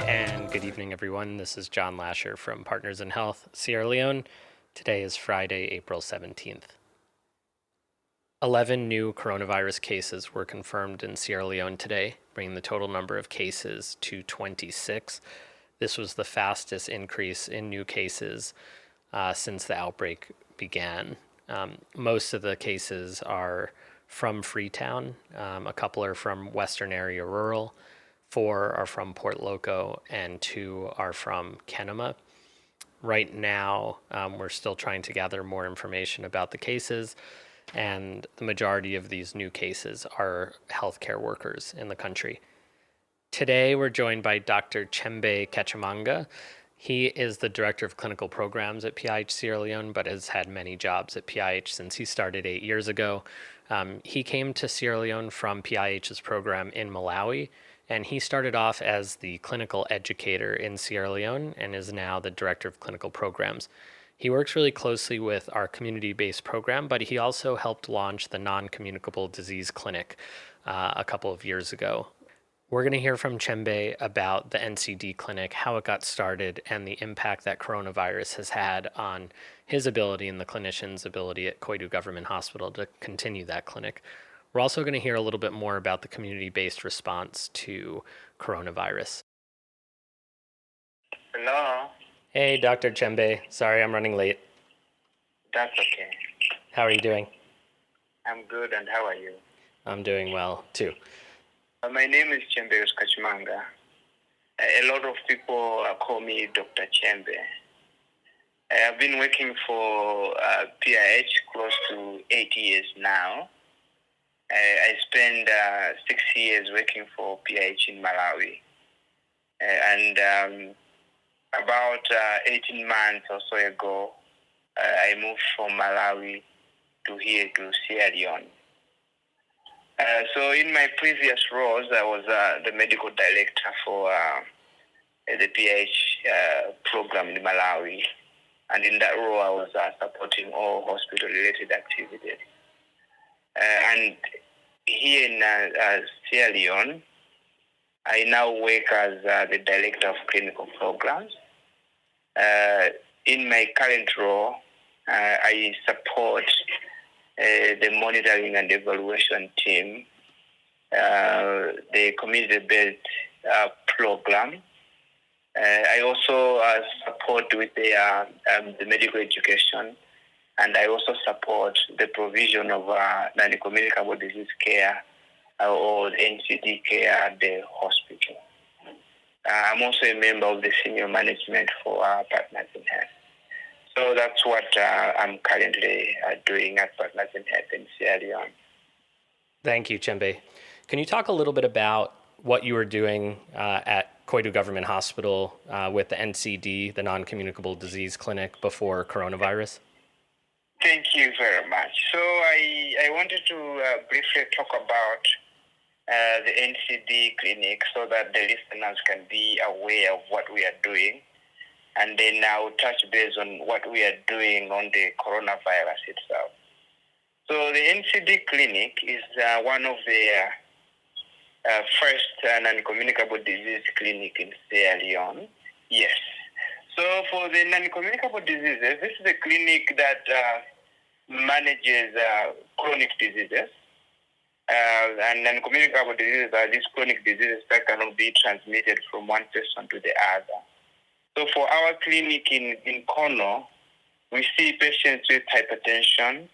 And good evening, everyone. This is Jon Lascher from Partners in Health, Sierra Leone. Today is Friday, April 17th. 11 new coronavirus cases were confirmed in Sierra Leone today, bringing the total number of cases to 26. This was the fastest increase in new cases since the outbreak began. Most of the cases are from Freetown. A couple are from Western Area Rural. 4 are from Port Loco, and 2 are from Kenema. Right now, we're still trying to gather more information about the cases, and the majority of these new cases are healthcare workers in the country. Today, we're joined by Dr. Chembe Kachimanga. He is the Director of Clinical Programs at PIH Sierra Leone, but has had many jobs at PIH since he started 8 years ago. He came to Sierra Leone from PIH's program in Malawi, and he started off as the clinical educator in Sierra Leone and is now the Director of Clinical Programs. He works really closely with our community-based program, but he also helped launch the non-communicable disease clinic a couple of years ago. We're going to hear from Chembe about the NCD Clinic, how it got started, and the impact that coronavirus has had on his ability and the clinician's ability at Koidu Government Hospital to continue that clinic. We're also going to hear a little bit more about the community-based response to coronavirus. Hello. Hey, Dr. Chembe. Sorry, I'm running late. That's okay. How are you doing? I'm good, and how are you? I'm doing well, too. My name is Chembe Kachimanga. A lot of people call me Dr. Chembe. I've been working for PIH close to 8 years now. I spent 6 years working for PIH in Malawi. And about 18 months or so ago, I moved from Malawi to here to Sierra Leone. So in my previous roles, I was the medical director for the PIH program in Malawi. And in that role, I was supporting all hospital-related activities. And here in Sierra Leone, I now work as the Director of Clinical Programs. In my current role, I support the monitoring and evaluation team, the community-based program. I also support with the medical education, and I also support the provision of non-communicable disease care or NCD care at the hospital. I'm also a member of the senior management for Partners in Health. So that's what I'm currently doing at Partners in Health in Sierra Leone. Thank you, Chembe. Can you talk a little bit about what you were doing at Koidu Government Hospital with the NCD, the Non-Communicable Disease Clinic, before coronavirus? Thank you very much. So I wanted to briefly talk about the NCD Clinic so that the listeners can be aware of what we are doing. And then I'll touch base on what we are doing on the coronavirus itself. So the NCD Clinic is one of the first non-communicable disease clinic in Sierra Leone. Yes. So for the non-communicable diseases, this is a clinic that manages chronic diseases. And non-communicable diseases are these chronic diseases that cannot be transmitted from one person to the other. So for our clinic in Kono, we see patients with hypertension,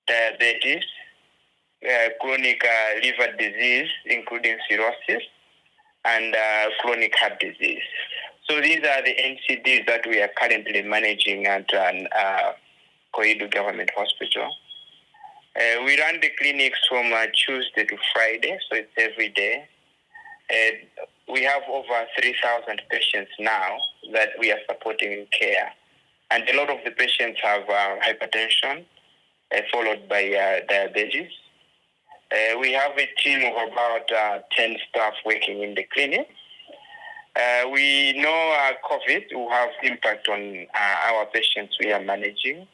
diabetes, chronic liver disease, including cirrhosis, and chronic heart disease. So these are the NCDs that we are currently managing at Koidu Government Hospital. We run the clinics from Tuesday to Friday, so it's every day. We have over 3,000 patients now that we are supporting in care. And a lot of the patients have hypertension, followed by diabetes. We have a team of about 10 staff working in the clinic. We know COVID will have impact on our patients we are managing.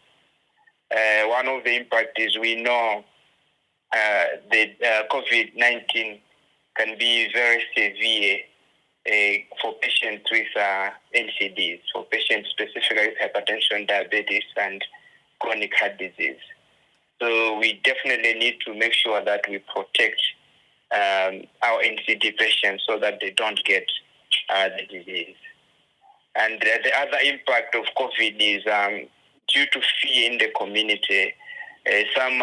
One of the impact is we know that COVID-19 can be very severe for patients with NCDs, for patients specifically with hypertension, diabetes, and chronic heart disease. So we definitely need to make sure that we protect our NCD patients so that they don't get the disease. And the other impact of COVID is due to fear in the community. Some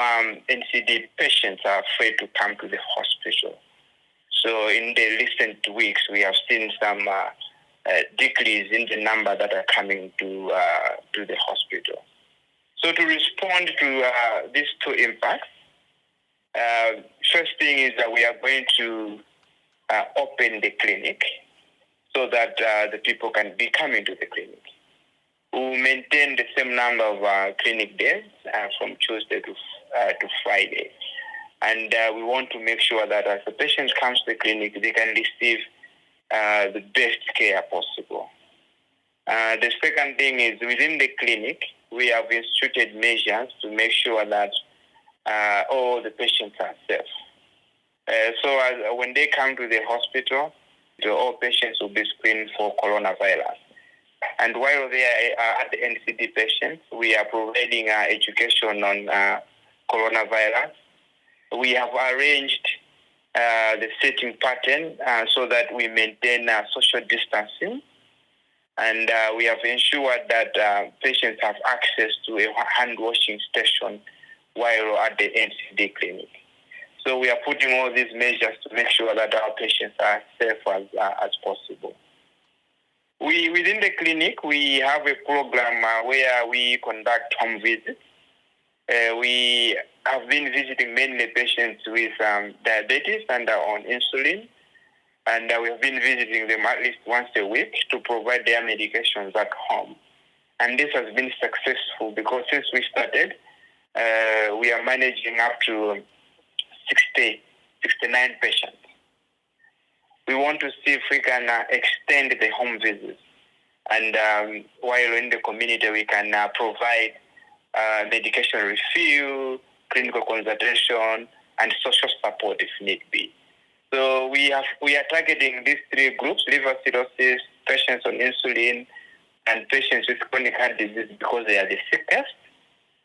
NCD patients are afraid to come to the hospital. So in the recent weeks, we have seen some decrease in the number that are coming to the hospital. So to respond to these two impacts, first thing is that we are going to open the clinic so that the people can be coming to the clinic. We will maintain the same number of clinic days from Tuesday to Friday. And we want to make sure that as the patient comes to the clinic, they can receive the best care possible. The second thing is within the clinic, we have instituted measures to make sure that all the patients are safe. So when they come to the hospital, all patients will be screened for coronavirus. And while they are at the NCD patients, we are providing education on coronavirus. We have arranged the sitting pattern so that we maintain social distancing. And we have ensured that patients have access to a hand washing station while at the NCD clinic. So we are putting all these measures to make sure that our patients are safe as possible. Within the clinic, we have a program where we conduct home visits. We have been visiting mainly patients with diabetes and are on insulin. And we have been visiting them at least once a week to provide their medications at home. And this has been successful because since we started, we are managing up to 69 patients. We want to see if we can extend the home visits. And while in the community, we can provide medication refill, clinical consultation, and social support if need be. So we are targeting these three groups: liver cirrhosis, patients on insulin, and patients with chronic heart disease because they are the sickest.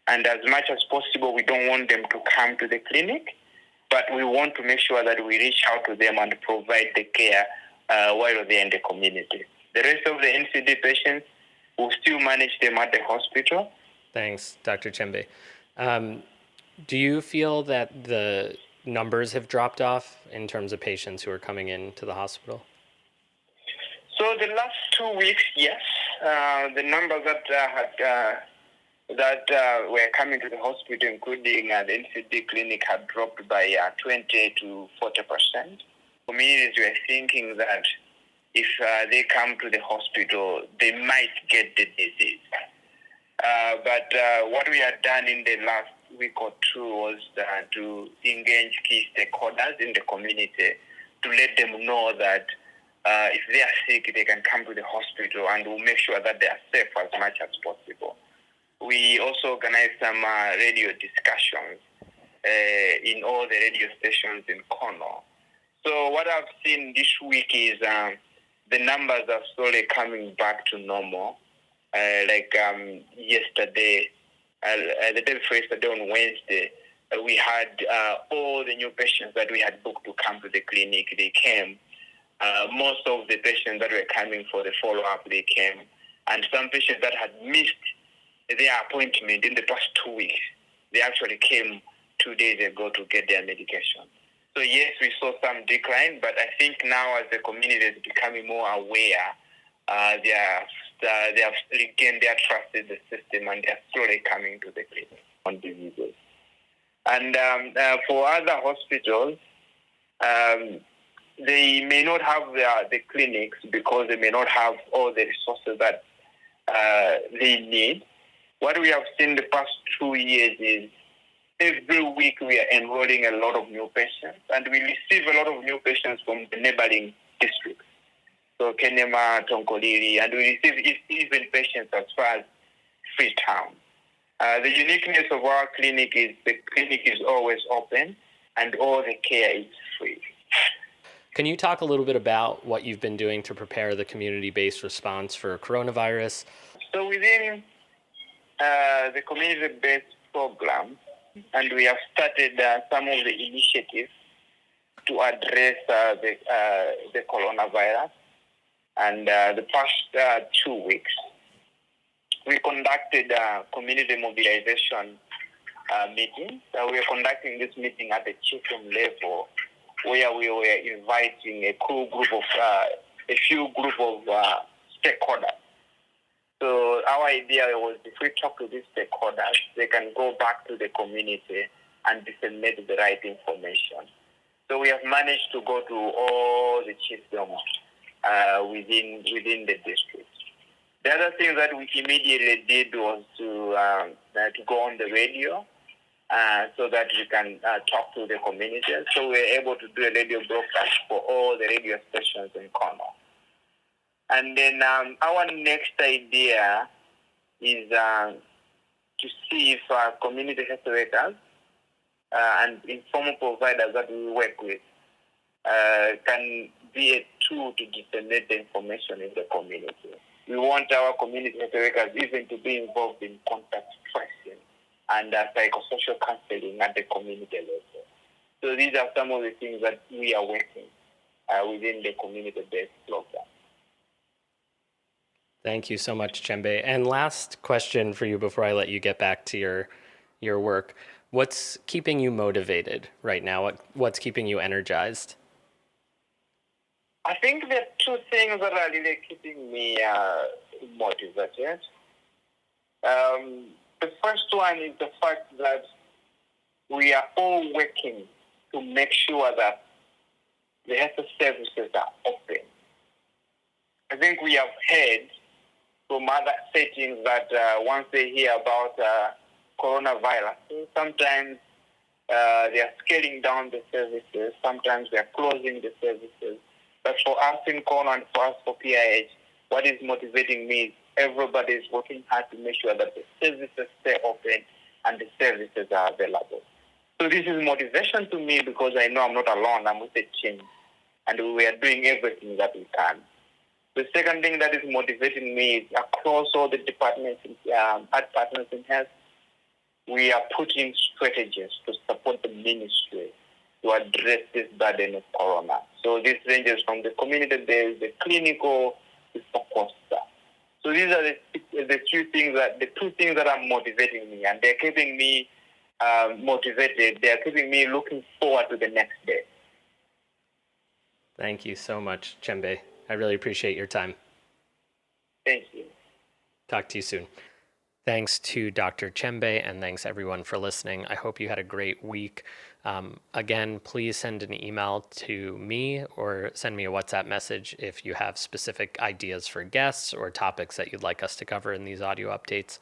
And as much as possible, we don't want them to come to the clinic, but we want to make sure that we reach out to them and provide the care while they're in the community. The rest of the NCD patients will still manage them at the hospital. Thanks, Dr. Chembe. Do you feel that the numbers have dropped off in terms of patients who are coming into the hospital? So the last 2 weeks, yes. The numbers that were coming to the hospital, including the NCD clinic, had dropped by 20 to 40%. Communities were thinking that if they come to the hospital, they might get the disease. But what we had done in the last week or two was to engage key stakeholders in the community to let them know that if they are sick, they can come to the hospital, and we'll make sure that they are safe as much as possible. We also organized some radio discussions in all the radio stations in Kono. So what I've seen this week is the numbers are slowly coming back to normal. Yesterday, the day before yesterday on Wednesday, we had all the new patients that we had booked to come to the clinic. They came. Most of the patients that were coming for the follow-up, they came. And some patients that had missed their appointment in the past 2 weeks, they actually came 2 days ago to get their medication. So yes, we saw some decline, but I think now as the community is becoming more aware, they have regained their trust in the system, and they are slowly coming to the clinic on diseases. And for other hospitals, they may not have the clinics because they may not have all the resources that they need. What we have seen the past 2 years is every week we are enrolling a lot of new patients, and we receive a lot of new patients from the neighboring districts. so Kenema, Tonkolili, and we receive even patients as far as Freetown. The uniqueness of our clinic is the clinic is always open and all the care is free. Can you talk a little bit about what you've been doing to prepare the community-based response for coronavirus? So within the community-based program, and we have started some of the initiatives to address the coronavirus. And the past 2 weeks, we conducted a community mobilization meeting. We are conducting this meeting at the chiefdom level, where we were inviting a few group of stakeholders. So our idea was, if we talk to these stakeholders, they can go back to the community and disseminate the right information. So we have managed to go to all the chiefdoms within the district. The other thing that we immediately did was to go on the radio so that we can talk to the community. So we were able to do a radio broadcast for all the radio stations in Congo. And then our next idea is to see if community health workers and informal providers that we work with can be a tool to disseminate the information in the community. We want our community health workers even to be involved in contact tracing and psychosocial counseling at the community level. So these are some of the things that we are working within the community-based program. Thank you so much, Chembe. And last question for you before I let you get back to your work. What's keeping you motivated right now? What's keeping you energized? I think there are two things that are really keeping me motivated. The first one is the fact that we are all working to make sure that the health services are open. I think we have heard from other settings that once they hear about coronavirus, sometimes they are scaling down the services, sometimes they are closing the services. But for us in Congo and for us for PIH, what is motivating me is everybody is working hard to make sure that the services stay open and the services are available. So this is motivation to me because I know I'm not alone, I'm with a team, and we are doing everything that we can. The second thing that is motivating me is across all the departments, partners in health, we are putting strategies to support the ministry to address this burden of corona. So this ranges from the community-based, the clinical, the support staff. So these are the two things that are motivating me, and they're keeping me motivated. They're keeping me looking forward to the next day. Thank you so much, Chembe. I really appreciate your time. Thank you. Talk to you soon. Thanks to Dr. Chembe, and thanks everyone for listening. I hope you had a great week. Again, please send an email to me or send me a WhatsApp message if you have specific ideas for guests or topics that you'd like us to cover in these audio updates.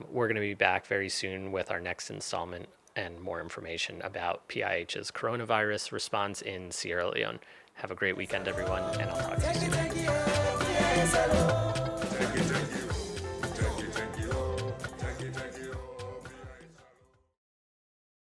We're going to be back very soon with our next installment and more information about PIH's coronavirus response in Sierra Leone. Have a great weekend, everyone, and I'll talk to you soon.